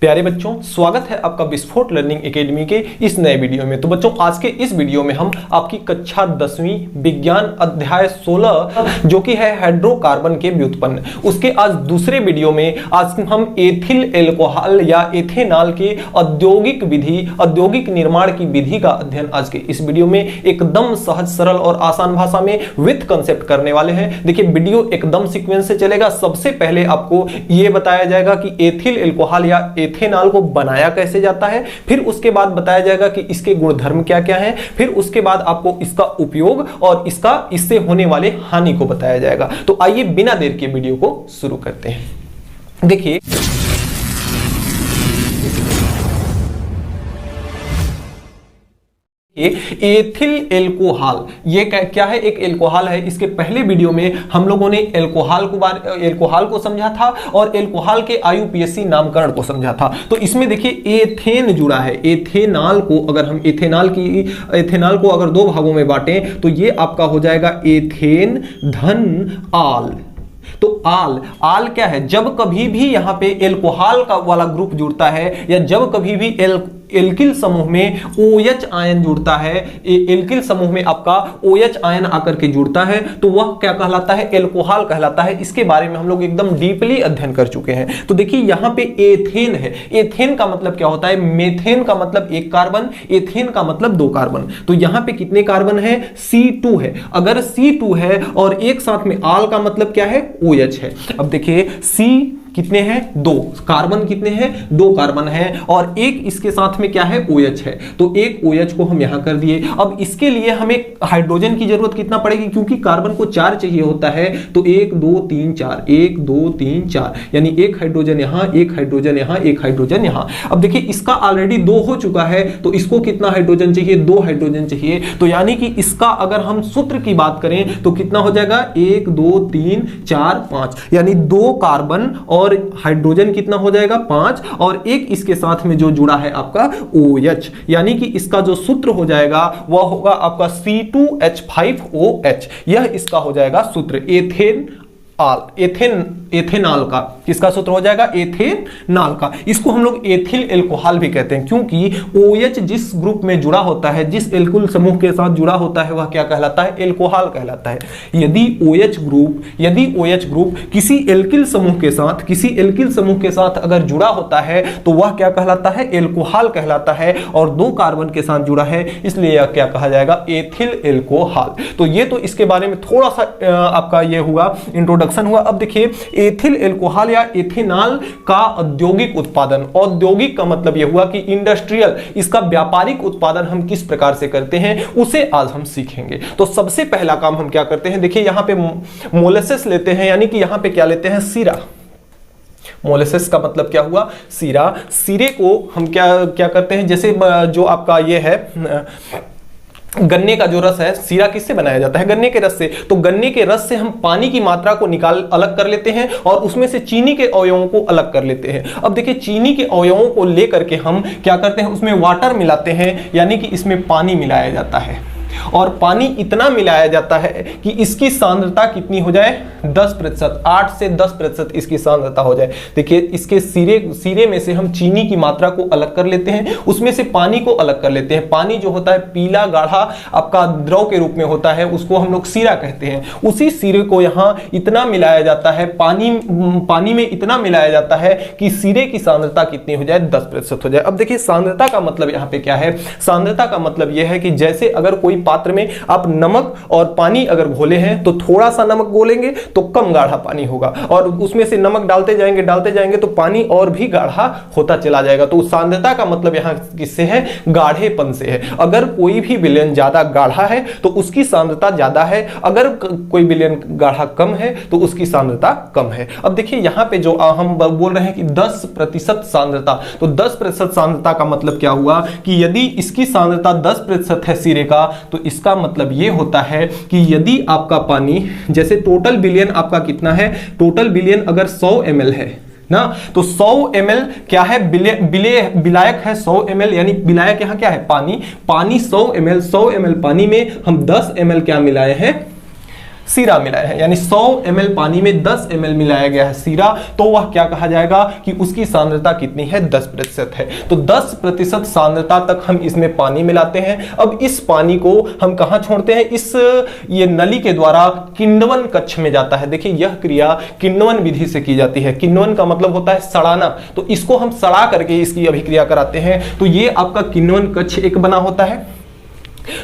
प्यारे बच्चों, स्वागत है आपका विस्फोट लर्निंग एकेडमी के इस नए वीडियो में। तो बच्चों, आज के इस वीडियो में हम आपकी कक्षा 10वीं विज्ञान अध्याय 16 जो कि है हाइड्रोकार्बन के व्युत्पन्न, उसके आज दूसरे वीडियो में आज हम एथिल एल्कोहल या एथेनॉल के औद्योगिक विधि, औद्योगिक निर्माण की विधि का अध्ययन आज के इस वीडियो में एकदम सहज, सरल और आसान भाषा में विद कंसेप्ट करने वाले हैं। देखिए, वीडियो एकदम सीक्वेंस से चलेगा। सबसे पहले आपको यह बताया जाएगा कि एथिल एल्कोहल या एथेनॉल को बनाया कैसे जाता है, फिर उसके बाद बताया जाएगा कि इसके गुणधर्म क्या क्या हैं, फिर उसके बाद आपको इसका उपयोग और इससे होने वाले हानि को बताया जाएगा। तो आइए बिना देर के वीडियो को शुरू करते हैं। देखिए, एथिल एल्कोहल ये क्या है? एक एल्कोहल है। इसके पहले वीडियो में हम लोगों ने एल्कोहल को समझा था और एल्कोहल के आईयूपीएसी नामकरण को समझा था। तो इसमें देखिए एथेन जुड़ा है। एथेनॉल को अगर हम एथेनॉल को अगर दो भागों में बांटें तो ये आपका हो जाएगा एथेन धन आल। तो आल क्या है? जब कभी भी यहां पे एल्कोहल का वाला ग्रुप जुड़ता है या जब कभी भी एल्किल समूह में OH आयन जुड़ता है, एल्किल समूह में आपका OH आयन आकर के जुड़ता है, तो वह क्या कहलाता है? एल्कोहल कहलाता है। इसके बारे में हम लोग एकदम डीपली अध्ययन कर चुके हैं। तो देखिए, यहां पे एथेन है। एथेन का मतलब क्या होता है? मेथेन का मतलब एक कार्बन, एथेन का मतलब दो कार्बन। तो यहां पे कितने कार्बन है? C2 है। अगर C2 है और एक साथ में आल का मतलब क्या है? OH है। अब देखिए, C कितने हैं? दो कार्बन। कितने हैं? दो कार्बन है और एक इसके साथ में क्या है? OH है। तो एक OH को हम यहां कर दिए। अब इसके लिए हमें हाइड्रोजन की जरूरत कितना पड़ेगी? क्योंकि कार्बन को 4 चाहिए होता है, तो 1 2 3 4, 1 2 3 4, यानी एक हाइड्रोजन यहां, एक हाइड्रोजन यहां, एक हाइड्रोजन यहां। अब देखिए, इसका ऑलरेडी 2 हो चुका है, तो इसको कितना हाइड्रोजन चाहिए? 2 हाइड्रोजन चाहिए। तो यानी कि इसका अगर हम सूत्र की बात करें तो कितना हो जाएगा? 1 2 3 4 5, यानी 2 कार्बन और हाइड्रोजन कितना हो जाएगा? 5, और एक इसके साथ में जो जुड़ा है आपका OH, यानी कि इसका जो सूत्र हो जाएगा वह होगा आपका C2H5OH। यह इसका हो जाएगा सूत्र एथेनॉल का। किसका सूत्र हो जाएगा? एथेनॉल का। इसको हम लोग एथिल एल्कोहल भी कहते हैं, क्योंकि OH जिस ग्रुप में जुड़ा होता है, जिस एल्किल समूह के साथ जुड़ा होता है, वह क्या कहलाता है? एल्कोहल कहलाता है। यदि OH ग्रुप किसी एल्किल समूह के साथ अगर जुड़ा होता है तो वह क्या कहलाता है? एल्कोहल कहलाता है। और दो कार्बन के साथ जुड़ा है, इसलिए यह क्या कहा जाएगा? Ethyl alcohol. तो ये तो इसके बारे में थोड़ा सा आपका ये हुआ, इंट्रोडक्शन हुआ। अब देखिए, एथिल एल्कोहल या एथेनॉल का औद्योगिक उत्पादन, औद्योगिक का मतलब यह हुआ कि इंडस्ट्रियल, इसका व्यापारिक उत्पादन हम किस प्रकार से करते हैं उसे आज हम सीखेंगे। तो सबसे पहला काम हम क्या करते हैं? देखिए, यहां पे मोलेसेस लेते हैं, यानी कि यहां पे क्या लेते हैं? सीरा। मोलेसेस का मतलब क्या हुआ? सीरा। सीरे को हम क्या करते हैं? जैसे जो आपका ये है गन्ने का जो रस है, सीरा किससे बनाया जाता है? गन्ने के रस से। तो गन्ने के रस से हम पानी की मात्रा को अलग कर लेते हैं और उसमें से चीनी के अवयवों को अलग कर लेते हैं। अब देखिए, चीनी के अवयवों को लेकर के हम क्या करते हैं? उसमें वाटर मिलाते हैं, यानी कि इसमें पानी मिलाया जाता है। और पानी इतना मिलाया जाता है कि इसकी सांद्रता कितनी हो जाए? 10%, 8 से 10% इसकी सांद्रता हो जाए। देखिए, इसके सीरे में से हम चीनी की मात्रा को अलग कर लेते हैं, उसमें से पानी को अलग कर लेते हैं। पानी जो होता है पीला गाढ़ा आपका द्रव के रूप में होता है, उसको हम लोग सीरा कहते हैं। उसी सीरे को यहां इतना मिलाया जाता है, पानी में इतना मिलाया जाता है कि सीरे की सांद्रता कितनी हो जाए? 10% हो जाए। अब देखिए, सांद्रता का मतलब यहां पे क्या है? सांद्रता का मतलब यह है कि जैसे अगर कोई पात्र में आप नमक और पानी अगर घोले हैं, तो थोड़ा सा नमक घोलेंगे तो कम गाढ़ा पानी होगा, और उसमें से नमक डालते जाएंगे तो पानी और भी गाढ़ा होता चला जाएगा। तो सांद्रता का मतलब यहां किससे है? गाढ़ेपन से है। अगर कोई भी विलयन ज्यादा गाढ़ा है तो उसकी सांद्रता ज्यादा है, अगर कोई विलयन गाढ़ा कम है तो उसकी सांद्रता कम है। अब देखिए, यहां पे जो हम बोल रहे हैं कि 10% सांद्रता, तो 10% सांद्रता का मतलब क्या हुआ कि यदि इसकी सांद्रता 10% है सीरे का, तो इसका मतलब यह होता है कि यदि आपका पानी, जैसे टोटल विलयन आपका कितना है? टोटल विलयन अगर 100 ml है ना, तो 100 ml क्या है? विलायक है 100 ml, यानी विलायक यहां क्या है? पानी। 100 ml पानी में हम 10 ml क्या मिलाए हैं? सीरा मिलाया है, यानी 100 ml पानी में 10 ml मिलाया गया है सीरा, तो वह क्या कहा जाएगा कि उसकी सांद्रता कितनी है, 10% है। तो 10% सांद्रता तक हम इसमें पानी मिलाते हैं। अब इस पानी को हम कहां छोड़ते हैं, इस ये नली के द्वारा किण्वन कक्ष में जाता है। देखिए यह क्रिया किण्वन विधि से की जाती है। किण्वन का मतलब होता है सड़ाना, तो इसको हम सड़ा करके इसकी अभिक्रिया कराते हैं। तो ये आपका किण्वन कक्ष एक बना होता है।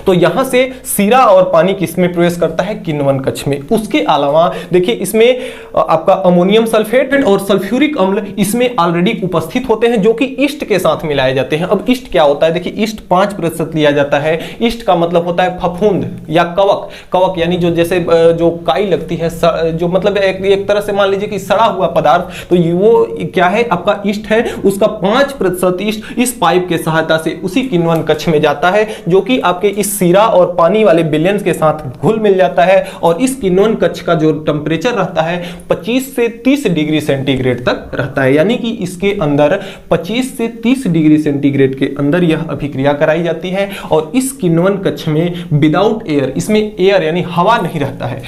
तो यहां से सीरा और पानी किसमें प्रवेश करता है, किण्वन कक्ष में। उसके अलावा देखिए इसमें आपका अमोनियम सल्फेट और सल्फ्यूरिक अम्ल इसमें ऑलरेडी उपस्थित होते हैं, जो कि ईस्ट के साथ मिलाए जाते हैं। अब ईस्ट क्या होता है, देखिए ईस्ट 5% लिया जाता है। ईस्ट का मतलब होता है फफूंद या कवक, कवक यानी जो जैसे जो काई लगती है, जो मतलब एक तरह से मान लीजिए कि सड़ा हुआ पदार्थ, तो वो क्या है आपका ईस्ट है। उसका 5% ईस्ट इस पाइप के सहायता से उसी किण्वन कक्ष में जाता है, जो कि आपके इस सीरा और पानी वाले विलयंस के साथ घुल मिल जाता है। और इस किण्वन कक्ष का जो टेम्परेचर रहता है 25 से 30 डिग्री सेंटीग्रेड तक रहता है, यानी कि इसके अंदर 25 से 30 डिग्री सेंटीग्रेड के अंदर यह अभिक्रिया कराई जाती है। और इस किण्वन कक्ष में विदाउट एयर, इसमें एयर यानी हवा नहीं रहता है,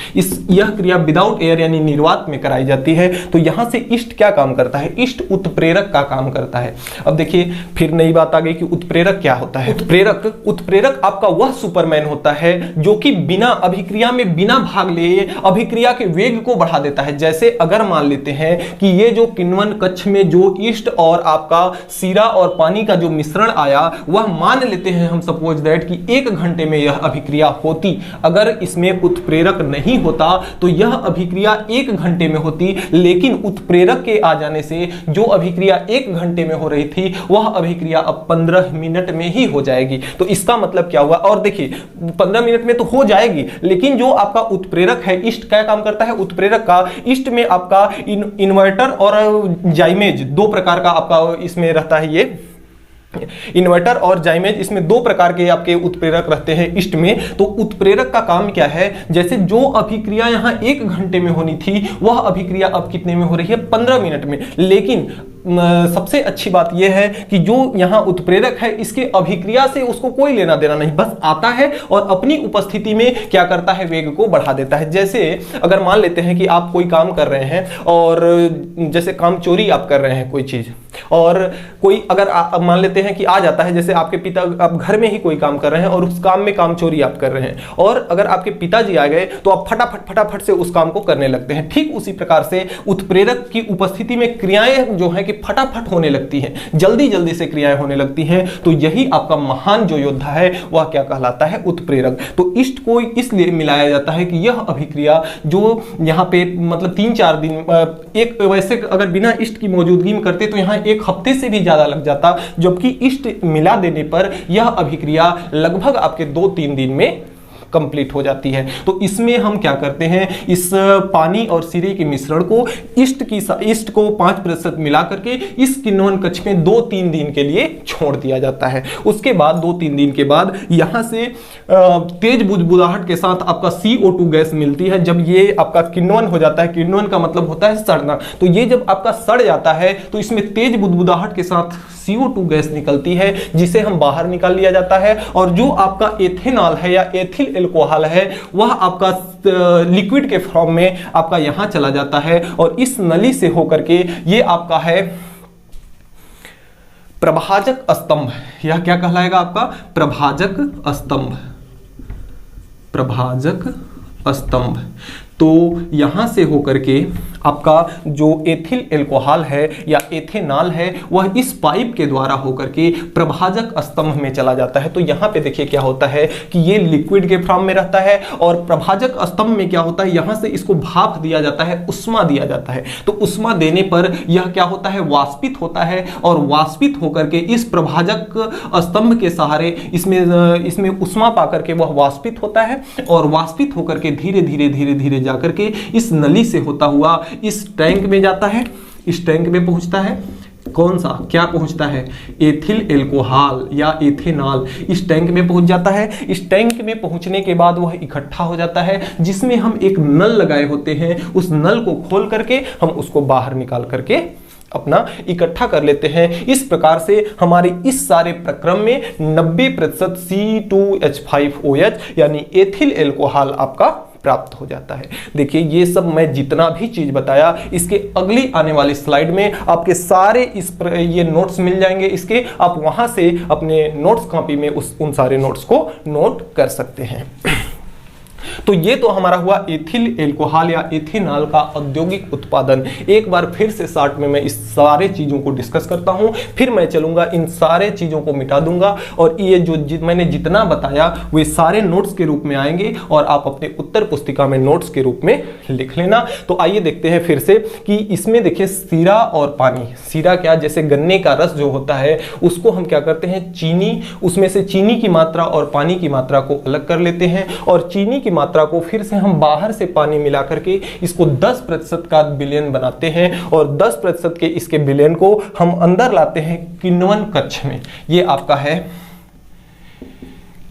यह क्रिया विदाउट एयर यानी निर्वात में कराई जाती है। तो यहां से ईस्ट क्या काम करता है, ईस्ट उत्प्रेरक का काम करता है। अब देखिए फिर नई बात आ गई कि उत्प्रेरक क्या होता है। उत्प्रेरक आपका वह सुपरमैन होता है जो कि बिना अभिक्रिया में बिना भाग लिए अभिक्रिया के वेग को बढ़ा देता है। जैसे अगर मान लेते हैं कि ये जो किण्वन कक्ष में जो ईस्ट और आपका सीरा और पानी का जो मिश्रण आया, वह मान लेते हैं हम सपोज दैट कि 1 घंटे में यह अभिक्रिया होती। अगर इसमें उत्प्रेरक नहीं होता तो यह अभिक्रिया 1 घंटे में होती, लेकिन उत्प्रेरक के आ जाने से जो अभिक्रिया 1 घंटे में हो रही थी वह अभिक्रिया अब 15 मिनट में ही हो जाएगी। तो इसका मतलब क्या हुआ, और देखिए 15 मिनट में तो हो जाएगी, लेकिन जो आपका उत्प्रेरक है ईस्ट क्या काम करता है, उत्प्रेरक का ईस्ट में आपका इन्वर्टर और जाइमेज 2 प्रकार का आपका इसमें रहता है। ये इन्वर्टर और जाइमेज इसमें 2 प्रकार के आपके उत्प्रेरक रहते हैं ईस्ट में। तो उत्प्रेरक का काम क्या है, जैसे जो अभिक्रिया यहां 1 घंटे में होनी थी वह अभिक्रिया अब कितने में हो रही है, 15 मिनट में। लेकिन सबसे अच्छी बात यह है कि जो यहां उत्प्रेरक है इसके अभिक्रिया से उसको कोई लेना देना नहीं, बस आता है और अपनी उपस्थिति में क्या करता है, वेग को बढ़ा देता है। जैसे अगर मान लेते हैं कि आप कोई काम कर रहे हैं और जैसे काम चोरी आप कर रहे हैं कोई चीज, और कोई अगर मान लेते हैं कि आ जाता है, जैसे आपके पिता, आप घर में ही कोई काम कर रहे हैं और उस काम में काम चोरी आप कर रहे हैं, और अगर आपके पिताजी आ गए तो आप फटाफट से उस काम को करने लगते हैं। ठीक उसी प्रकार से उत्प्रेरक की उपस्थिति में क्रियाएं जो है कि फटाफट होने लगती हैं, जल्दी से क्रियाएं होने लगती हैं। तो यही आपका महान जो योद्धा है वह क्या कहलाता है, उत्प्रेरक। तो ईस्ट को इसलिए मिलाया जाता है कि यह अभिक्रिया जो यहाँ पे मतलब 3-4 दिन, एक वैसे अगर बिना ईस्ट की मौजूदगी में करते तो यहाँ 1 हफ्ते से भी ज्यादा लग जाता, जबकि ईस्ट मिला देने पर यह अभिक्रिया लगभग आपके 2-3 दिन में कंप्लीट हो जाती है। तो इसमें हम क्या करते हैं, इस पानी और सीरे के मिश्रण को ईस्ट को 5% मिला करके इस किण्वन कक्ष में 2-3 दिन के लिए छोड़ दिया जाता है। उसके बाद 2-3 दिन के बाद यहां से तेज बुदबुदाहट के साथ आपका CO2 गैस मिलती है। जब ये आपका किण्वन हो जाता है, किण्वन का मतलब होता है सड़ना, तो ये जब आपका सड़ जाता है तो इसमें तेज बुदबुदाहट के साथ CO2 गैस निकलती है, जिसे हम बाहर निकाल लिया जाता है। और जो आपका एथेनॉल है या एथिल एल्कोहल है वह आपका लिक्विड के फॉर्म में आपका यहां चला जाता है, और इस नली से होकर के ये आपका है प्रभाजक स्तंभ। यह क्या कहलाएगा आपका, प्रभाजक स्तंभ, प्रभाजक स्तंभ। तो यहां से होकर के आपका जो एथिल एल्कोहल है या एथेनॉल है वह इस पाइप के द्वारा होकर के प्रभाजक स्तंभ में चला जाता है। तो यहां पे देखिए क्या होता है कि ये लिक्विड के फॉर्म में रहता है, और प्रभाजक स्तंभ में क्या होता है, यहां से इसको भाप दिया जाता है, उष्मा दिया जाता है। तो उष्मा देने पर यह क्या होता है, वाष्पित होता है, और वाष्पित होकर के इस प्रभाजक स्तंभ के सहारे इसमें उष्मा पाकर के वह वाष्पित होता है, और वाष्पित होकर के धीरे धीरे जाकर के इस नली से होता हुआ इस टैंक में जाता है। इस टैंक में पहुंचता है, कौन सा, क्या पहुंचता है, एथिल एल्कोहल या एथेनॉल इस टैंक में पहुंच जाता है। इस टैंक में पहुंचने के बाद वह इकट्ठा हो जाता है, जिसमें हम एक नल लगाए होते हैं। उस नल को खोल करके हम उसको बाहर निकाल करके अपना इकट्ठा कर लेते हैं। इस प्रकार से हमारे इस सारे प्रक्रम में 90% C2H5OH यानी एथिल एल्कोहल आपका प्राप्त हो जाता है। देखिए ये सब मैं जितना भी चीज बताया इसके अगली आने वाली स्लाइड में आपके सारे ये नोट्स मिल जाएंगे इसके, आप वहां से अपने नोट्स कॉपी में उन सारे नोट्स को नोट कर सकते हैं। तो ये तो हमारा हुआ एथिल एल्कोहल या एथेनॉल का औद्योगिक उत्पादन। एक बार फिर से शॉर्ट में मैं इस सारे चीजों को डिस्कस करता हूं, फिर मैं चलूंगा इन सारे चीजों को मिटा दूंगा और ये जो मैंने जितना बताया वे सारे नोट्स के रूप में आएंगे और आप अपने उत्तर पुस्तिका में नोट्स के रूप में लिख लेना। तो आइए देखते हैं फिर से कि इसमें देखिए सीरा और पानी। सीरा क्या, जैसे गन्ने का रस जो होता है उसको हम क्या करते हैं, चीनी, उसमें से चीनी की मात्रा और पानी की मात्रा को अलग कर लेते हैं और चीनी की मात्रा को फिर से हम बाहर से पानी मिला करके इसको 10% का विलयन बनाते हैं और 10% के इसके विलयन को हम अंदर लाते हैं किण्वन कक्ष में। ये आपका है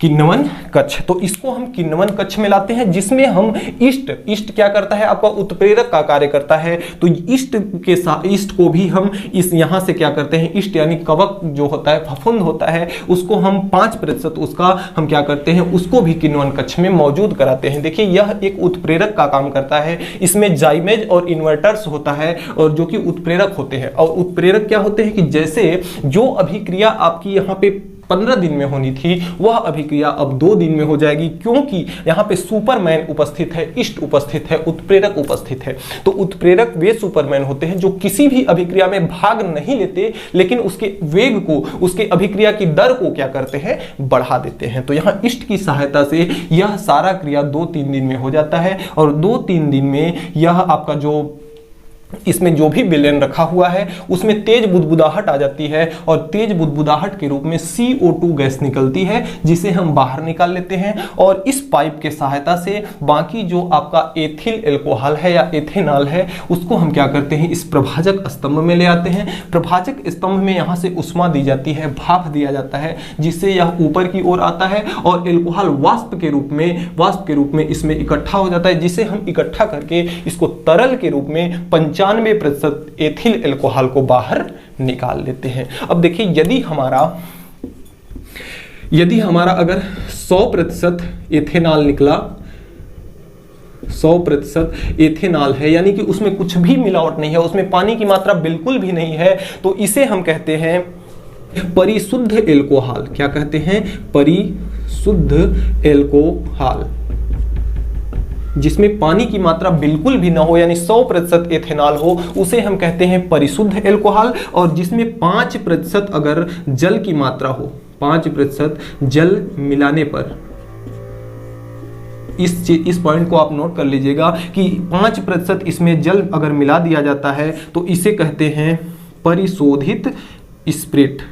किण्वन कक्ष। तो इसको हम किण्वन कक्ष में लाते हैं जिसमें हम ईस्ट क्या करता है, आपका उत्प्रेरक का कार्य करता है। तो ईस्ट के साथ ईस्ट को भी हम इस यहां से क्या करते हैं, ईस्ट यानी कवक जो होता है, फफूंद होता है, उसको हम 5% उसका हम क्या करते हैं, उसको भी किण्वन कक्ष में मौजूद कराते हैं। देखिए यह एक उत्प्रेरक का काम करता है। इसमें जाइमेज और इन्वर्टर्स होता है और जो कि उत्प्रेरक होते हैं। और उत्प्रेरक क्या होते हैं कि जैसे जो अभिक्रिया आपकी यहाँ पे 15 दिन में होनी थी वह अभिक्रिया अब 2 दिन में हो जाएगी, क्योंकि यहाँ पे सुपरमैन उपस्थित है, इष्ट उपस्थित है, उत्प्रेरक उपस्थित है। तो उत्प्रेरक वे सुपरमैन होते हैं जो किसी भी अभिक्रिया में भाग नहीं लेते, लेकिन उसके वेग को, उसके अभिक्रिया की दर को क्या करते हैं, बढ़ा देते हैं। तो यहाँ इष्ट की सहायता से यह सारा क्रिया 2-3 दिन में हो जाता है और 2-3 दिन में यह आपका जो इसमें जो भी विलयन रखा हुआ है उसमें तेज बुदबुदाहट आ जाती है और तेज बुदबुदाहट के रूप में CO2 गैस निकलती है जिसे हम बाहर निकाल लेते हैं और इस पाइप के सहायता से बाकी जो आपका एथिल एल्कोहल है या एथेनॉल है उसको हम क्या करते हैं, इस प्रभाजक स्तंभ में ले आते हैं। प्रभाजक स्तंभ में यहाँ से उष्मा दी जाती है, भाप दिया जाता है, जिससे यह ऊपर की ओर आता है और एल्कोहल वाष्प के रूप में इसमें इकट्ठा हो जाता है, जिसे हम इकट्ठा करके इसको तरल के रूप में 95% एथिल एल्कोहल को बाहर निकाल लेते हैं। अब देखिए यदि हमारा अगर 100% एथेनॉल निकला, 100% एथेनॉल है, यानी कि उसमें कुछ भी मिलावट नहीं है, उसमें पानी की मात्रा बिल्कुल भी नहीं है, तो इसे हम कहते हैं परिशुद्ध एल्कोहल। क्या कहते हैं, परिशुद्ध एल्कोहल, जिसमें पानी की मात्रा बिल्कुल भी ना हो, यानी 100% एथेनॉल हो, उसे हम कहते हैं परिशुद्ध एल्कोहल। और जिसमें 5% अगर जल की मात्रा हो, 5% जल मिलाने पर, इस पॉइंट को आप नोट कर लीजिएगा कि 5% इसमें जल अगर मिला दिया जाता है तो इसे कहते हैं परिशोधित स्पिरिट।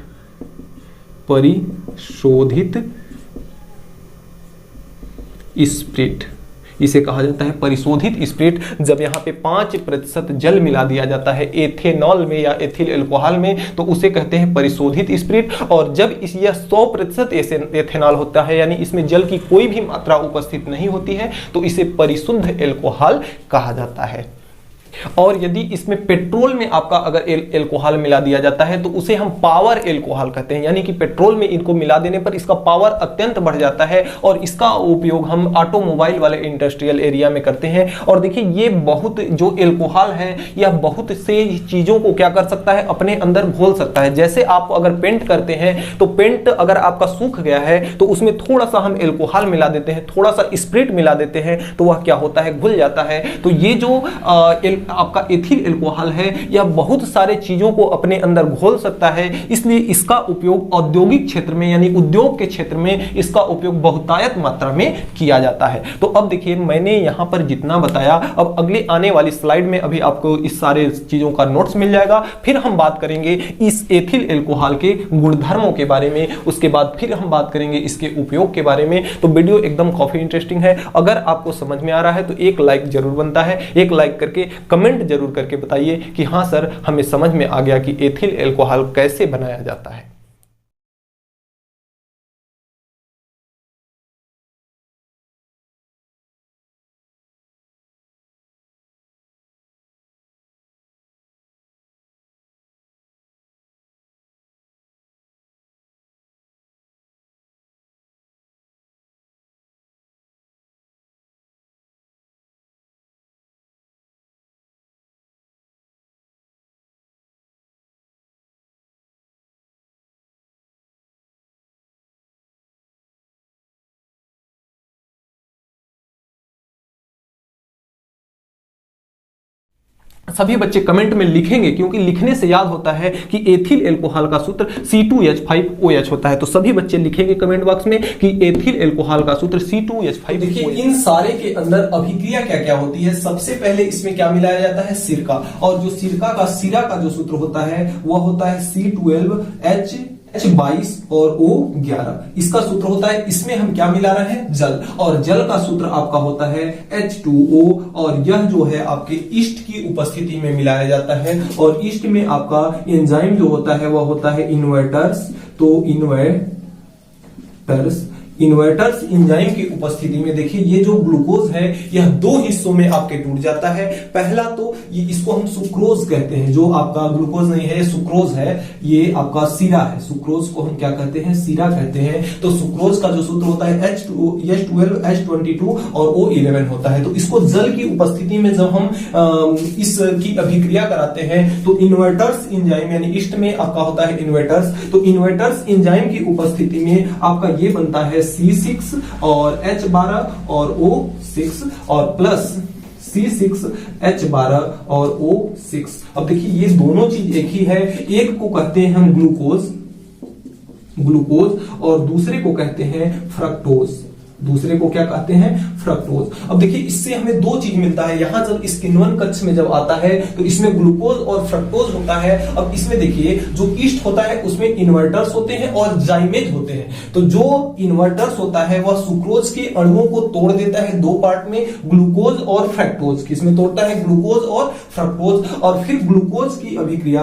परिशोधित स्पिरिट इसे कहा जाता है परिशोधित स्पिरिट। जब यहाँ पे 5% जल मिला दिया जाता है एथेनॉल में या एथिल एल्कोहल में तो उसे कहते हैं परिशोधित स्पिरिट। और जब यह 100% एथेनॉल होता है, यानी इसमें जल की कोई भी मात्रा उपस्थित नहीं होती है, तो इसे परिशुद्ध एल्कोहल कहा जाता है। और यदि इसमें पेट्रोल में आपका अगर एल्कोहल मिला दिया जाता है तो उसे हम पावर एल्कोहल कहते हैं, यानी कि पेट्रोल में इनको मिला देने पर इसका पावर अत्यंत बढ़ जाता है और इसका उपयोग हम ऑटोमोबाइल वाले इंडस्ट्रियल एरिया में करते हैं। और देखिए ये बहुत जो एल्कोहल है यह बहुत से चीजों को क्या कर सकता है, अपने अंदर घोल सकता है। जैसे आप अगर पेंट करते हैं तो पेंट अगर आपका सूख गया है तो उसमें थोड़ा सा हम एल्कोहल मिला देते हैं, थोड़ा सा स्पिरिट मिला देते हैं, तो वह क्या होता है, घुल जाता है। तो ये जो आपका एथिल एल्कोहल है यह बहुत सारे चीजों को अपने अंदर घोल सकता है, इसलिए इसका उपयोग औद्योगिक क्षेत्र में यानी उद्योग के क्षेत्र में इसका उपयोग बहुतायत मात्रा में किया जाता है। तो अब देखिए मैंने यहां पर जितना बताया, अब अगले आने वाली स्लाइड में अभी आपको इस सारे चीजों का नोट्स मिल जाएगा। फिर हम बात करेंगे इस एथिल एल्कोहल के गुणधर्मों के बारे में, उसके बाद फिर हम बात करेंगे इसके उपयोग के बारे में। तो वीडियो एकदम काफी इंटरेस्टिंग है। अगर आपको समझ में आ रहा है तो एक लाइक जरूर बनता है, एक लाइक करके कमेंट जरूर करके बताइए कि हाँ सर हमें समझ में आ गया कि एथिल एल्कोहल कैसे बनाया जाता है। सभी बच्चे कमेंट में लिखेंगे, क्योंकि लिखने से याद होता है कि एथिल एल्कोहल का सूत्र C2H5OH होता है। तो सभी बच्चे लिखेंगे कमेंट बॉक्स में कि एथिल एल्कोहल का सूत्र C2H5OH। देखिए इन सारे के अंदर अभिक्रिया क्या क्या होती है। सबसे पहले इसमें क्या मिलाया जाता है, सिरका, और जो सिरका का सिरा का जो सूत्र होता है वह होता है C12H22 और O11। इसका सूत्र होता है, इसमें हम क्या मिला रहे हैं, जल, और जल का सूत्र आपका होता है H2O, और यह जो है आपके ईस्ट की उपस्थिति में मिलाया जाता है। और ईस्ट में आपका एंजाइम जो होता है वह होता है इन्वर्टर्स। तो इन्वर्टर्स एंजाइम की उपस्थिति में देखिए ये जो ग्लूकोज है यह दो हिस्सों में आपके टूट जाता है। पहला तो ये, इसको हम सुक्रोज कहते हैं, जो आपका ग्लूकोज नहीं है, सुक्रोज है, ये आपका सीरा है। सुक्रोज को हम क्या कहते हैं, सीरा कहते हैं। तो सुक्रोज का जो सूत्र होता है H12 H22 और O11 होता है। तो इसको जल की उपस्थिति में जब हम इसकी अभिक्रिया कराते हैं तो इन्वर्टर्स एंजाइम यानी ईस्ट में आपका होता है इन्वर्टर्स। तो इन्वर्टर्स एंजाइम की उपस्थिति में आपका ये बनता है C6 और H12 और O6 और प्लस C6H12 और O6। अब देखिए ये दोनों चीज एक ही है। एक को कहते हैं हम ग्लूकोज और दूसरे को कहते हैं फ्रक्टोज। दूसरे को क्या कहते हैं, फ्रक्टोज। अब देखिए इससे हमें दो चीज मिलता है। यहां जब इस किण्वन कक्ष में जब आता है तो इसमें ग्लूकोज और फ्रक्टोज होता है। अब इसमें देखिए जो ईस्ट होता है उसमें इन्वर्टर्स होते हैं और जाइमेज होते हैं। तो जो इन्वर्टर्स होता है वह सुक्रोज के अणुओं को तोड़ देता है दो पार्ट में, ग्लूकोज और फ्रक्टोज। किसमें तोड़ता है, ग्लूकोज और फ्रक्टोज। और फिर ग्लूकोज की अभिक्रिया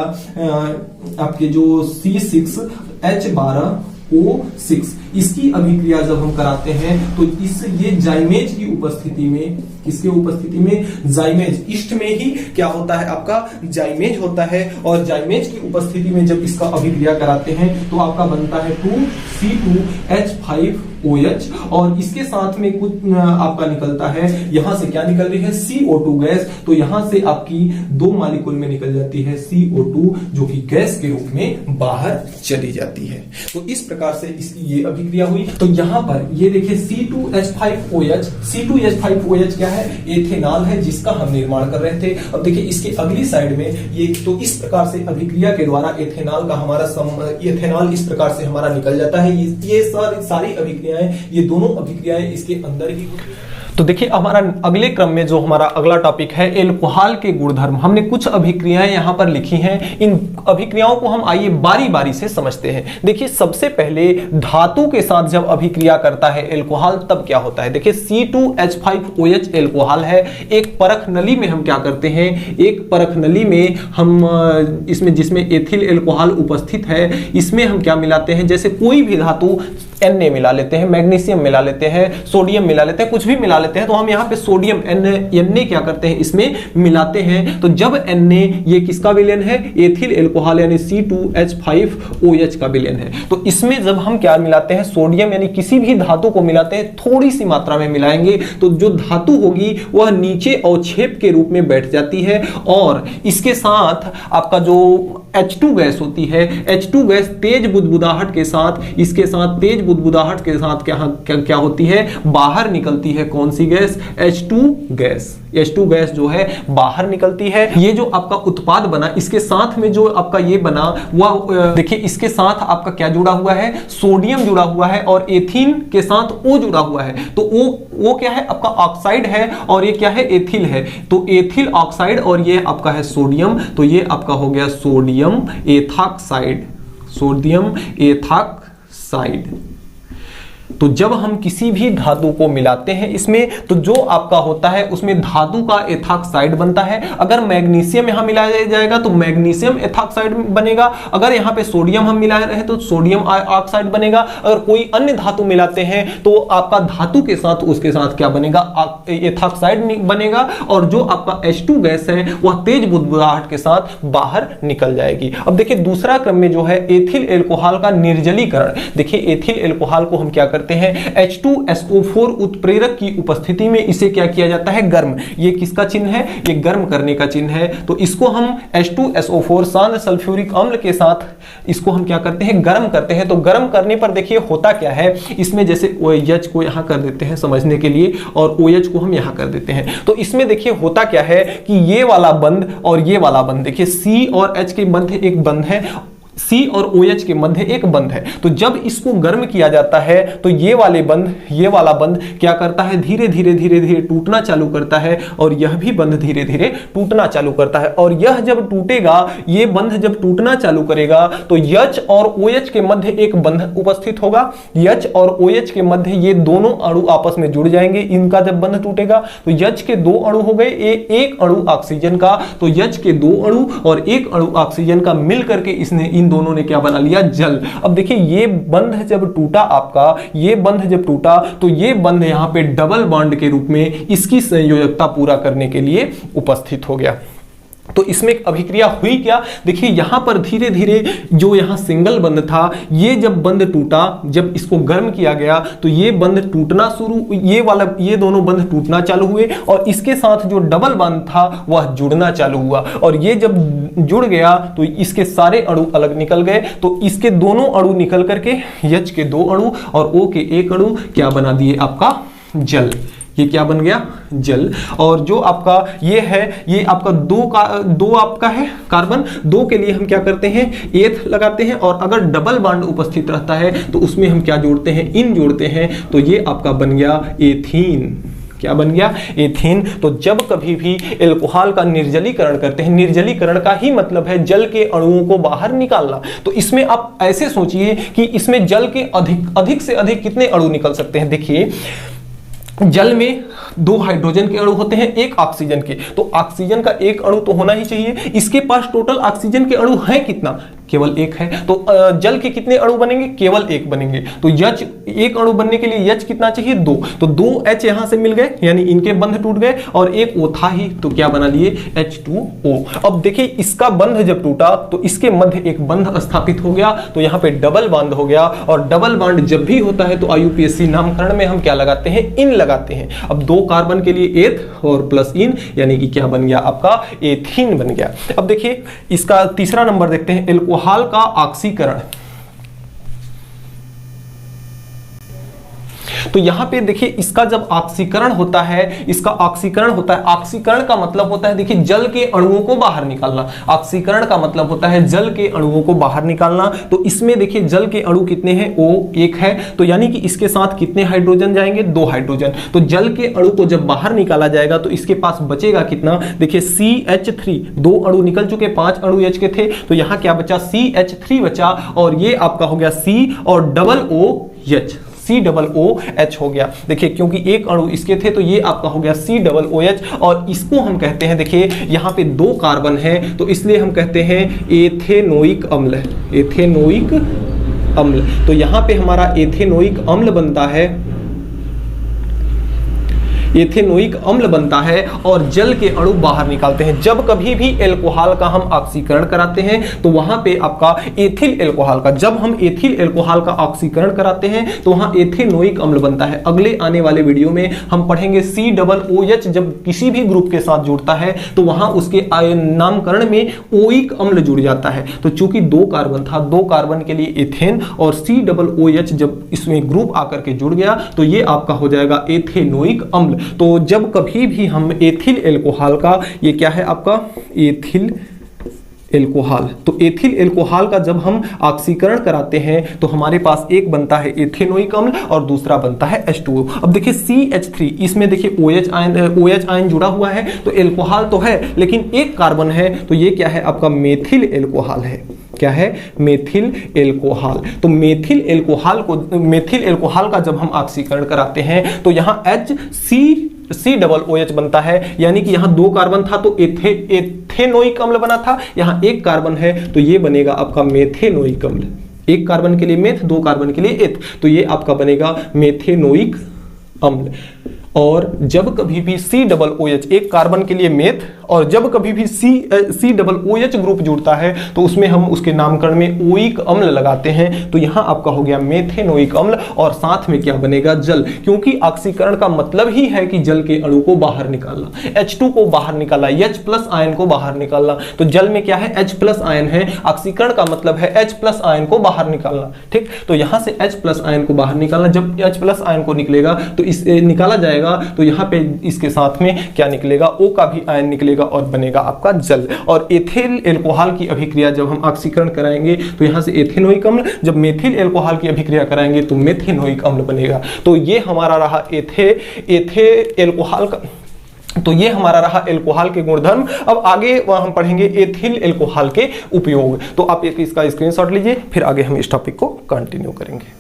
आपके जो C6H12O6 इसकी अभिक्रिया जब हम कराते हैं तो इस ये जाइमेज की उपस्थिति में, किसके उपस्थिति में, जाइमेज, ईस्ट में ही क्या होता है आपका जाइमेज होता है। और जाइमेज की उपस्थिति में जब इसका अभिक्रिया कराते हैं तो आपका बनता है 2C2H5OH। और इसके साथ में कुछ आपका निकलता है, यहां से क्या निकल रही है, CO2 गैस। तो यहां से आपकी दो मॉलिक्यूल में निकल जाती है CO2 जो कि गैस के रूप में बाहर चली जाती है। तो इस प्रकार से इसकी ये अभिक्रिया हुई। तो यहां पर ये देखिए C2H5OH, C2H5OH क्या है, एथेनॉल है जिसका हम निर्माण कर रहे थे। अब देखिए इसके अगली साइड में ये, तो इस प्रकार से अभिक्रिया के द्वारा एथेनॉल का हमारा एथेनॉल इस प्रकार से हमारा निकल जाता है। ये सारी अभिक्रियाएं, ये दोनों अभिक्रियाएं इसके अंदर ही होती है। तो देखिए हमारा अगले क्रम में जो हमारा अगला टॉपिक है एल्कोहल के गुणधर्म। हमने कुछ अभिक्रियाएं यहां पर लिखी हैं। इन अभिक्रियाओं को हम आइए बारी बारी से समझते हैं। देखिए सबसे पहले धातु के साथ जब अभिक्रिया करता है एल्कोहल तब क्या होता है। देखिए C2H5OH एल्कोहल है। एक परख नली में हम क्या करते हैं, एक परख नली में हम इसमें जिसमें एथिल एल्कोहल उपस्थित है इसमें हम क्या मिलाते हैं, जैसे कोई भी धातु Na मिला लेते हैं, मैग्नीशियम मिला लेते हैं, सोडियम मिला लेते हैं, कुछ भी मिला लेते हैं। तो हम यहाँ पे सोडियम Na क्या करते हैं, इसमें मिलाते हैं। तो जब Na ये किसका विलयन है, एथिल एल्कोहल यानी C2H5OH का विलयन है। तो इसमें जब हम क्या मिलाते हैं, सोडियम यानी किसी भी धातु को मिलाते हैं, थोड़ी सी मात्रा में मिलाएंगे तो जो धातु होगी वह नीचे अवक्षेप के रूप में बैठ जाती है। और इसके साथ आपका जो H2 गैस होती है, H2 गैस तेज बुदबुदाहट के साथ, इसके साथ तेज बुदबुदाहट के साथ क्या होती है, बाहर निकलती है। कौन सी gas, H2 gas. H2 gas जो है बाहर निकलती है। ये जो आपका उत्पाद बना, इसके साथ में जो आपका ये बना वह देखिए इसके साथ आपका क्या जुड़ा हुआ है, सोडियम जुड़ा हुआ है और एथीन के साथ O जुड़ा हुआ है। तो O क्या है, आपका ऑक्साइड है और ये क्या है, एथिल है। तो एथिल ऑक्साइड और ये आपका है सोडियम। तो ये आपका हो गया सोडियम एथॉक्साइड, सोडियम एथॉक्साइड। तो जब हम किसी भी धातु को मिलाते हैं इसमें, तो जो आपका होता है उसमें धातु का एथॉक्साइड बनता है। अगर मैग्नीशियम यहां मिलाया जाएगा तो मैग्नीशियम एथॉक्साइड बनेगा। अगर यहां पे सोडियम हम मिला रहे हैं तो सोडियम ऑक्साइड बनेगा। अगर कोई अन्य धातु मिलाते हैं तो आपका धातु के साथ उसके साथ क्या बनेगा, एथॉक्साइड बनेगा। और जो आपका H2 गैस है वह तेज बुदबुदाहट के साथ बाहर निकल जाएगी। अब देखिए दूसरा क्रम में जो है एथिल एल्कोहल का निर्जलीकरण। देखिए एथिल एल्कोहल को हम क्या करते हैं H2SO4 उत्प्रेरक की उपस्थिति में इसे क्या किया जाता है, गर्म। ये किसका चिन्ह है, ये गर्म करने का चिन्ह है। तो इसको हम H2SO4 सांद्र सल्फ्यूरिक अम्ल के साथ इसको हम क्या करते हैं, गर्म करते हैं। तो गर्म करने पर देखिए होता क्या है, इसमें जैसे OH को यहां कर देते हैं समझने के लिए, और OH को हम यहां कर देते हैं। तो इसमें देखिए होता क्या है कि ये वाला बंध और ये वाला बंध, देखिए C और H के मध्य एक बंध है, C और OH के मध्य एक बंध है। तो जब इसको गर्म किया जाता है तो ये वाले बंध, ये वाला बंध क्या करता है, धीरे धीरे धीरे धीरे टूटना चालू करता है, और यह भी बंध धीरे धीरे टूटना चालू करता है। और यह जब टूटेगा, ये बंध जब टूटना चालू करेगा तो H और OH के मध्य एक बंध उपस्थित होगा। H और OH के मध्य ये दोनों अणु आपस में जुड़ जाएंगे। इनका जब बंध टूटेगा तो H के दो अणु हो गए, एक अणु ऑक्सीजन का, तो H के दो अणु और एक अणु ऑक्सीजन का मिल करके इसने इन दोनों ने क्या बना लिया, जल। अब देखिए ये बंध जब टूटा आपका, ये बंध जब टूटा तो ये बंध यहां पे डबल बॉन्ड के रूप में इसकी संयोजकता पूरा करने के लिए उपस्थित हो गया। तो इसमें अभिक्रिया हुई क्या, देखिए यहां पर धीरे धीरे जो यहां सिंगल बंध था, ये जब बंध टूटा, जब इसको गर्म किया गया तो ये बंध टूटना शुरू, ये दोनों बंध टूटना चालू हुए, और इसके साथ जो डबल बंध था वह जुड़ना चालू हुआ। और ये जब जुड़ गया तो इसके सारे अणु अलग निकल गए। तो इसके दोनों अणु निकल करके H के दो अणु और O के एक अणु क्या बना दिए, आपका जल। ये क्या बन गया, जल। और जो आपका ये है, ये आपका दो आपका है कार्बन, दो के लिए हम क्या करते हैं, एथ लगाते हैं। और अगर डबल बॉन्ड उपस्थित रहता है तो उसमें हम क्या जोड़ते हैं, इन जोड़ते हैं। तो ये आपका बन गया एथीन। क्या बन गया, एथीन। तो जब कभी भी एल्कोहल का निर्जलीकरण करते हैं, निर्जलीकरण का ही मतलब है जल के अणुओं को बाहर निकालना। तो इसमें आप ऐसे सोचिए कि इसमें जल के अधिक से अधिक कितने अणु निकल सकते हैं। देखिए जल में दो हाइड्रोजन के अणु होते हैं, एक ऑक्सीजन के। तो ऑक्सीजन का एक अणु तो होना ही चाहिए। इसके पास टोटल ऑक्सीजन के अणु हैं कितना, केवल एक है। तो जल के कितने अणु बनेंगे, केवल एक बनेंगे। तो H एक अणु बनने के लिए H कितना चाहिए, दो। तो दो H यहां से मिल गए, यानी इनके बंध टूट गए, और एक O था ही, तो क्या बना लिए, H2O। अब देखिए इसका बंध जब टूटा तो इसके मध्य एक बंध स्थापित हो गया, तो यहां पे डबल बॉन्ड हो गया। और डबल बॉन्ड जब भी होता है तो IUPAC नामकरण में हम क्या लगाते हैं, इन लगाते हैं। अब दो कार्बन के लिए एथ और प्लस इन, यानी कि क्या बन गया, आपका एथीन बन गया। अब देखिए इसका तीसरा नंबर देखते हैं, एल्कोहल का ऑक्सीकरण। तो यहां पे देखिए इसका जब ऑक्सीकरण होता है, इसका ऑक्सीकरण होता है, ऑक्सीकरण का मतलब होता है देखिए जल के अणुओं को बाहर निकालना। ऑक्सीकरण का मतलब होता है जल के अणुओं को बाहर निकालना। तो इसमें देखिए जल के अणु कितने हैं, O एक है, तो यानी कि इसके साथ कितने हाइड्रोजन जाएंगे, दो हाइड्रोजन। तो जल के अणु को जब बाहर निकाला जाएगा तो इसके पास बचेगा कितना, देखिए CH3, दो अणु निकल चुके, 5 अणु H के थे, तो यहां क्या बचा, CH3 बचा। और ये आपका हो गया C और डबल OH, COOH हो गया। देखिए क्योंकि एक अणु इसके थे तो ये आपका हो गया COOH। और इसको हम कहते हैं, देखिए यहाँ पे दो कार्बन है तो इसलिए हम कहते हैं एथेनोइक अम्ल, एथेनोइक अम्ल। तो यहाँ पे हमारा एथेनोइक अम्ल बनता है, एथेनोइक अम्ल बनता है, और जल के अणु बाहर निकालते हैं। जब कभी भी एल्कोहल का हम ऑक्सीकरण कराते हैं तो वहां पे आपका एथिल एल्कोहल का, जब हम एथिल एल्कोहल का ऑक्सीकरण कराते हैं तो वहां एथेनोइक अम्ल बनता है। अगले आने वाले वीडियो में हम पढ़ेंगे COOH जब किसी भी ग्रुप के साथ जुड़ता है तो वहां उसके नामकरण में ओइक अम्ल जुड़ जाता है। तो चूंकि दो कार्बन था, दो कार्बन के लिए एथेन, और COOH जब इसमें ग्रुप आकर के जुड़ गया तो ये आपका हो जाएगा एथेनोइक अम्ल। तो जब कभी भी हम एथिल एल्कोहल का, ये क्या है आपका एथिल एल्कोहल, तो एथिल एल्कोहल का जब हम ऑक्सीकरण कराते हैं तो हमारे पास एक बनता है एथेनोइक अम्ल और दूसरा बनता है H2O। अब देखिए CH3, इसमें देखिए OH आयन जुड़ा हुआ है, तो एल्कोहल तो है लेकिन एक कार्बन है, तो ये क्या है आपका मेथिल एल्कोहल है। क्या है, मेथिल एल्कोहल। तो मेथिल एल्कोहल का जब हम ऑक्सीकरण कराते हैं तो यहाँ COOH बनता है, यानी कि यहाँ दो कार्बन था तो एथेनोइक अम्ल बना था, यहाँ एक कार्बन है तो ये बनेगा आपका मेथेनोइक अम्ल। एक कार्बन के लिए मेथ, दो कार्बन के लिए एथ, तो ये आपका बनेगा मेथेनोइक अम्ल। और जब कभी भी COOH, एक कार्बन के लिए मेथ और जब कभी भी सी डबल OH ग्रुप जुड़ता है तो उसमें हम उसके नामकरण में ओइक अम्ल लगाते हैं। तो यहां आपका हो गया मेथेनोइक अम्ल और साथ में क्या बनेगा, जल, क्योंकि ऑक्सीकरण का मतलब ही है कि जल के अणु को बाहर निकालना, H2 को बाहर निकालना, H+ आयन को बाहर निकालना। तो जल में क्या है, H+ आयन है, ऑक्सीकरण का मतलब है H+ आयन को बाहर निकालना। ठीक, तो यहां से H+ आयन को बाहर निकालना, जब H+ आयन को निकलेगा तो इस निकाला जाएगा तो यहां पे इसके साथ में क्या निकलेगा, O का भी आयन निकलेगा और बनेगा आपका जल। और एथिल एल्कोहल की अभिक्रिया जब हम ऑक्सीकरण कराएंगे तो यहां से एथेनोइक अम्ल, जब मेथिल एल्कोहल की अभिक्रिया कराएंगे तो मेथेनोइक अम्ल बनेगा। तो ये हमारा रहा एल्कोहल का, तो ये हमारा रहा एल्कोहल के गुणधर्म। अब आगे हम पढ़ेंगे एथिल एल्कोहल के उपयोग। तो आप इसका स्क्रीनशॉट लीजिए, फिर आगे हम इस टॉपिक को कंटिन्यू करेंगे।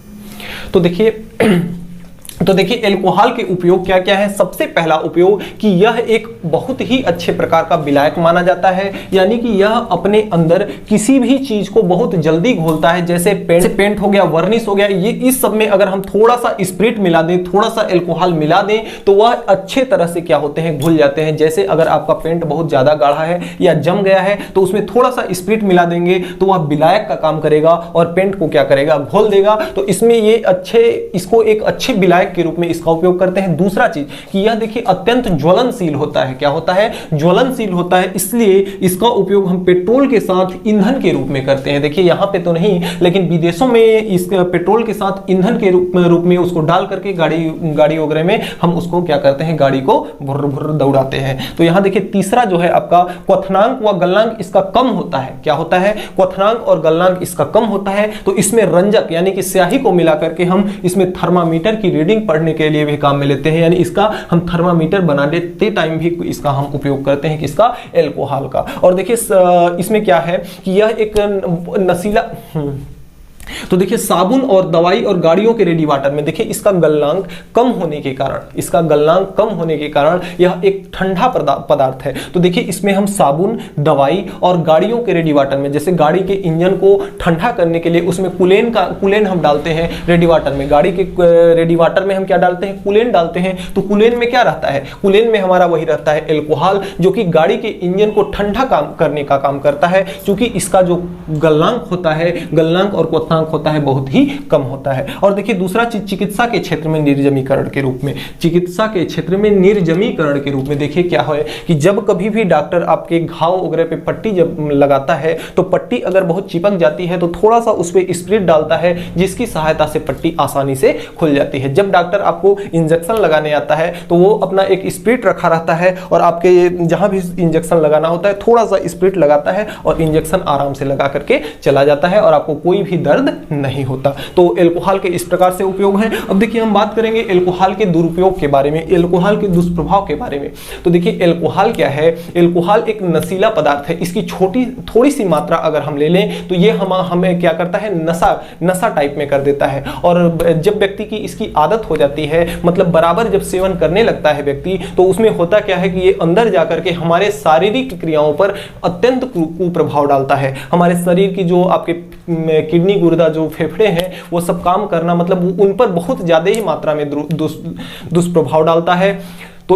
तो देखिए एल्कोहल के उपयोग क्या क्या है। सबसे पहला उपयोग कि यह एक बहुत ही अच्छे प्रकार का विलायक माना जाता है, यानी कि यह अपने अंदर किसी भी चीज को बहुत जल्दी घोलता है। जैसे पेंट हो गया, वर्निश हो गया, ये इस सब में अगर हम थोड़ा सा स्पिरिट मिला दें, थोड़ा सा एल्कोहल मिला दें तो वह अच्छे तरह से क्या होते हैं, घुल जाते हैं। जैसे अगर आपका पेंट बहुत ज्यादा गाढ़ा है या जम गया है तो उसमें थोड़ा सा स्पिरिट मिला देंगे तो वह विलायक का काम करेगा और पेंट को क्या करेगा, घोल देगा। तो इसमें ये इसको एक अच्छे विलायक के रूप में इसका उपयोग करते हैं। दूसरा चीज कि यह देखिए अत्यंत ज्वलनशील होता है। क्या होता है, ज्वलनशील होता है, इसलिए इसका उपयोग हम पेट्रोल के साथ ईंधन के रूप में करते हैं। देखिए यहां पे तो नहीं, लेकिन विदेशों में इस पेट्रोल के साथ ईंधन के रूप में उसको डाल करके गाड़ी वगैरह में हम उसको क्या करते हैं, गाड़ी को भुर्र भुर्र दौड़ाते हैं। तो यहां देखिए तीसरा जो है आपका क्वथनांक व गलनांक इसका कम होता है। क्या होता है, क्वथनांक और गलनांक इसका कम होता है। तो इसमें रंजक यानी कि स्याही को मिला करके हम इसमें थर्मामीटर की रीडिंग पढ़ने के लिए भी काम में लेते हैं, यानी इसका हम थर्मामीटर बना देते टाइम भी इसका हम उपयोग करते हैं, किसका, एल्कोहल का। और देखिए इसमें क्या है कि यह एक नशीला तो देखिए साबुन और दवाई और गाड़ियों के रेडी वाटर में देखिए इसका गलनांक कम होने के कारण यह एक ठंडा पदार्थ है। तो देखिए इसमें हम साबुन, दवाई और गाड़ियों के रेडी वाटर में, जैसे गाड़ी के इंजन को ठंडा करने के लिए उसमें कुलेन हम डालते हैं रेडी वाटर में। गाड़ी के रेडी वाटर में हम क्या डालते हैं, कुलेन डालते हैं। तो कुलेन में क्या रहता है, कुलेन में हमारा वही रहता है एल्कोहल, जो कि गाड़ी के इंजन को ठंडा करने का काम करता है। क्योंकि इसका जो गलनांक होता है, गलनांक और क्वथनांक होता है बहुत ही कम होता है। और देखिए दूसरा चीज चिकित्सा के क्षेत्र में निर्जमीकरण के रूप में, देखिए क्या है कि जब कभी भी डॉक्टर आपके घाव वगैरह पे पट्टी जब लगाता है तो पट्टी अगर बहुत चिपक जाती है तो थोड़ा सा उस पर स्प्रिट डालता है, जिसकी सहायता से पट्टी आसानी से खुल जाती है। जब डॉक्टर आपको इंजेक्शन लगाने आता है तो वो अपना एक स्प्रिट रखा रहता है और आपके जहां भी इंजेक्शन लगाना होता है थोड़ा सा स्प्रिट लगाता है और इंजेक्शन आराम से लगा करके चला जाता है और आपको कोई भी दर्द नहीं होता। तो एल्कोहल के इस प्रकार से उपयोग हैं। अब देखिए हम बात करेंगे एल्कोहल के दुरुपयोग के बारे में, एल्कोहल के दुष्प्रभाव के बारे में। तो देखिए एल्कोहल क्या है, एल्कोहल एक नशीला पदार्थ है। इसकी थोड़ी सी मात्रा अगर हम ले लें तो ये हमें क्या करता है, नशा टाइप में कर देता है। और जब व्यक्ति की इसकी आदत हो जाती है, मतलब बराबर जब सेवन करने लगता है व्यक्ति, तो उसमें होता क्या है कि ये अंदर जाकर के हमारे शारीरिक क्रियाओं पर अत्यंत कुप्रभाव डालता है। हमारे शरीर की जो आपके किडनी, गुर्दा, जो फेफड़े हैं, वो सब काम करना, मतलब उन पर बहुत ज्यादा ही मात्रा में दुष्प्रभाव डालता है। तो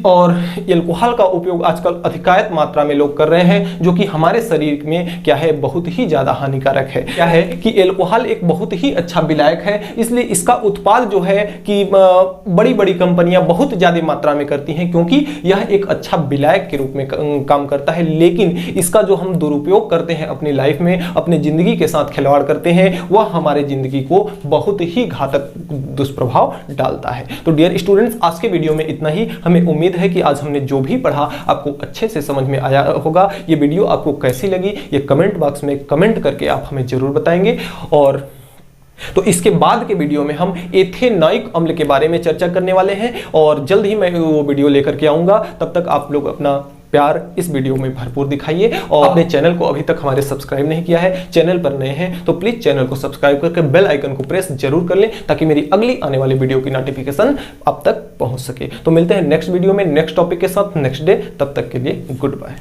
और एल्कोहल का उपयोग आजकल अधिकायत मात्रा में लोग कर रहे हैं, जो कि हमारे शरीर में क्या है, बहुत ही ज्यादा हानिकारक है। क्या है कि एल्कोहल एक बहुत ही अच्छा विलायक है, इसलिए इसका उत्पाद जो है कि बड़ी बड़ी कंपनियां बहुत ज्यादा मात्रा में करती हैं, क्योंकि यह एक अच्छा विलायक के रूप में काम करता है। लेकिन इसका जो हम दुरुपयोग करते हैं अपनी लाइफ में, अपनी जिंदगी के साथ खिलवाड़ करते हैं, वह हमारे जिंदगी को बहुत ही घातक दुष्प्रभाव डालता है। तो डियर स्टूडेंट्स, आज के वीडियो में इतना ही। हमें उम्मीद है कि आज हमने जो भी पढ़ा आपको अच्छे से समझ में आया होगा। ये वीडियो आपको कैसी लगी ये कमेंट बॉक्स में कमेंट करके आप हमें जरूर बताएंगे। और तो इसके बाद के वीडियो में हम एथेनोइक अम्ल के बारे में चर्चा करने वाले हैं और जल्द ही मैं वो वीडियो लेकर के आऊंगा। तब तक आप लोग अपना प्यार इस वीडियो में भरपूर दिखाइए और अपने चैनल को अभी तक हमारे सब्सक्राइब नहीं किया है, चैनल पर नए हैं तो प्लीज चैनल को सब्सक्राइब करके बेल आइकन को प्रेस जरूर कर लें, ताकि मेरी अगली आने वाली वीडियो की नोटिफिकेशन आप तक पहुंच सके। तो मिलते हैं नेक्स्ट वीडियो में नेक्स्ट टॉपिक के साथ नेक्स्ट डे। तब तक के लिए गुड बाय।